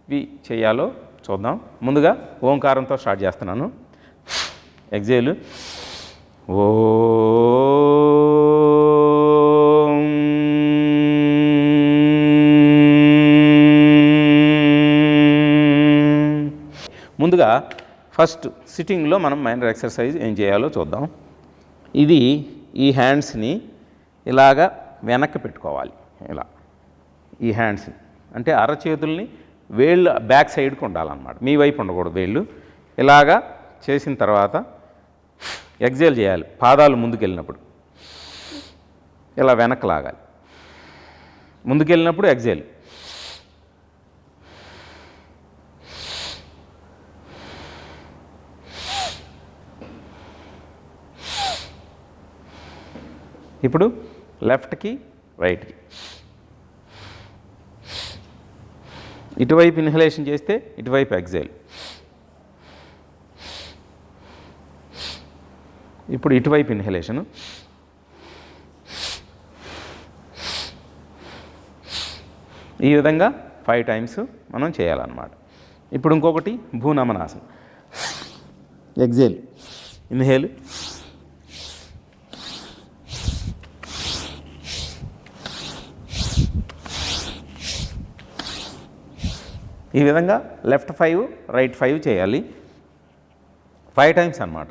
ఇవి చేయాలో చూద్దాం. ముందుగా ఓంకారంతో స్టార్ట్ చేస్తున్నాను. ఎగ్జేల్ ఓ ముందుగా ఫస్ట్ సిట్టింగ్లో మనం మైనర్ ఎక్సర్సైజ్ ఏం చేయాలో చూద్దాం. ఇది ఈ హ్యాండ్స్ని ఇలాగా వెనక్కి పెట్టుకోవాలి. ఇలా ఈ హ్యాండ్స్ని అంటే అరచేతుల్ని వేళ్ళు బ్యాక్ సైడ్కి ఉండాలన్నమాట, మీ వైపు ఉండకూడదు. వేళ్ళు ఇలాగా చేసిన తర్వాత ఎగ్జేల్ చేయాలి. పాదాలు ముందుకెళ్ళినప్పుడు ఇలా వెనక్కి లాగాలి. ముందుకెళ్ళినప్పుడు ఎగ్జేల్. ఇప్పుడు లెఫ్ట్కి రైట్కి. ఇటువైపు ఇన్హలేషన్ చేస్తే ఇటువైపు ఎగ్జేల్. ఇప్పుడు ఇటువైపు ఇన్హలేషను. ఈ విధంగా 5 టైమ్స్ మనం చేయాలన్నమాట. ఇప్పుడు ఇంకొకటి భూనమనాసనం. ఎగ్జేల్, ఇన్హేల్, ఈ విధంగా లెఫ్ట్ 5 రైట్ 5 చేయాలి. 5 టైమ్స్ అనమాట.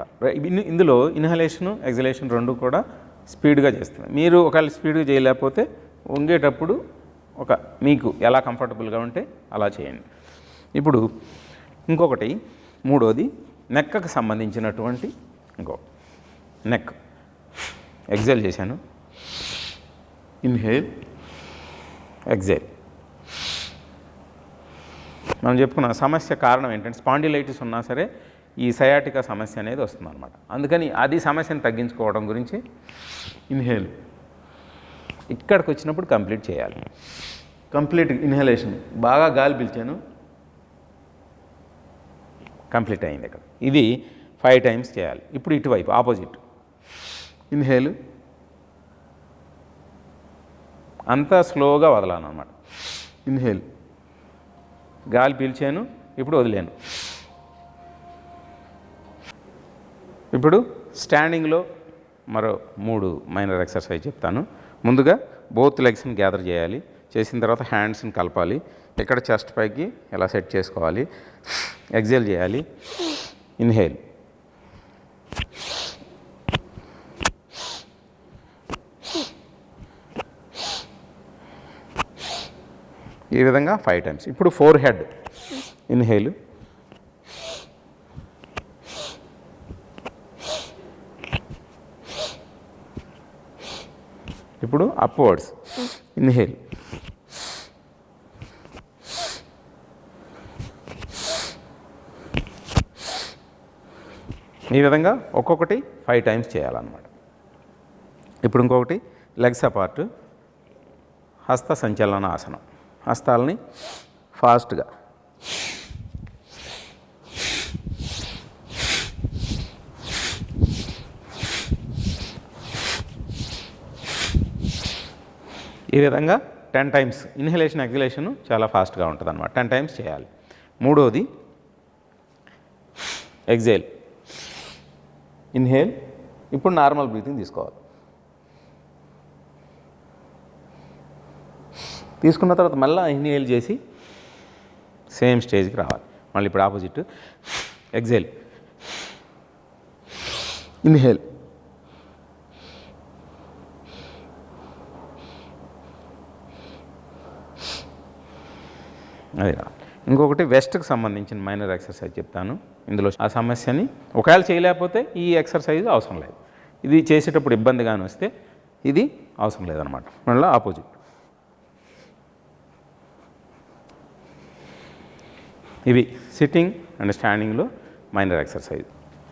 ఇందులో ఇన్హలేషను ఎగ్జలేషన్ రెండు కూడా స్పీడ్గా చేస్తుంది. మీరు ఒకవేళ స్పీడ్గా చేయలేకపోతే వంగేటప్పుడు మీకు ఎలా కంఫర్టబుల్గా ఉంటే అలా చేయండి. ఇప్పుడు ఇంకొకటి మూడోది నెక్కకు సంబంధించినటువంటి నెక్. ఎగ్జేల్ చేశాను, ఇన్హేల్, ఎగ్జేల్. మనం చెప్పుకున్న సమస్య కారణం ఏంటంటే స్పాండిలైటిస్ ఉన్నా సరే ఈ సయాటికా సమస్య అనేది వస్తుందన్నమాట. అందుకని అది సమస్యను తగ్గించుకోవడం గురించి ఇన్హేల్ ఇక్కడికి వచ్చినప్పుడు కంప్లీట్ చేయాలి. కంప్లీట్ ఇన్హలేషన్, బాగా గాలి పీల్చాను, కంప్లీట్ అయింది ఇక్కడ. ఇది 5 టైమ్స్ చేయాలి. ఇప్పుడు ఇటువైపు ఆపోజిట్. ఇన్హేల్, అంతా స్లోగా వదలాలన్నమాట. ఇన్హేల్, గాలి పీల్చాను, ఇప్పుడు వదిలేను. ఇప్పుడు స్టాండింగ్లో మరో 3 మైనర్ ఎక్సర్సైజ్ చెప్తాను. ముందుగా బోత్ లెగ్స్ని గ్యాదర్ చేయాలి. చేసిన తర్వాత హ్యాండ్స్ని కలపాలి. ఇక్కడ చెస్ట్ పైకి ఎలా సెట్ చేసుకోవాలి. ఎగ్జేల్ చేయాలి. ఇన్హేల్, ఈ విధంగా 5 టైమ్స్. ఇప్పుడు 4 హెడ్. ఇన్హేల్, ఇప్పుడు అప్వర్డ్స్. ఇన్హేల్, ఈ విధంగా ఒక్కొక్కటి 5 టైమ్స్ చేయాలన్నమాట. ఇప్పుడు ఇంకొకటి లెగ్స్ అపార్ట్, హస్త సంచలన ఆసనం. హస్తాలని ఫాస్ట్గా ఈ విధంగా 10 టైమ్స్. ఇన్హలేషన్ ఎగ్జలేషన్ చాలా ఫాస్ట్గా ఉంటుంది అన్నమాట. 10 టైమ్స్ చేయాలి. మూడోది ఎగ్జేల్, ఇన్హేల్. ఇప్పుడు నార్మల్ బ్రీతింగ్ తీసుకోవాలి. తీసుకున్న తర్వాత మళ్ళీ ఇన్హేల్ చేసి సేమ్ స్టేజ్కి రావాలి. మళ్ళీ ఇప్పుడు ఆపోజిట్. ఎగ్జేల్, ఇన్హేల్, అదే. ఇంకొకటి వెస్ట్కి సంబంధించిన మైనర్ ఎక్సర్సైజ్ చెప్తాను. ఇందులో ఆ సమస్యని ఒకవేళ చేయలేకపోతే ఈ ఎక్సర్సైజ్ అవసరం లేదు. ఇది చేసేటప్పుడు ఇబ్బందిగాని వస్తే ఇది అవసరం లేదనమాట. మళ్ళీ ఆపోజిట్. ఇవి సిట్టింగ్ అండ్ స్టాండింగ్లో మైనర్ ఎక్సర్సైజ్.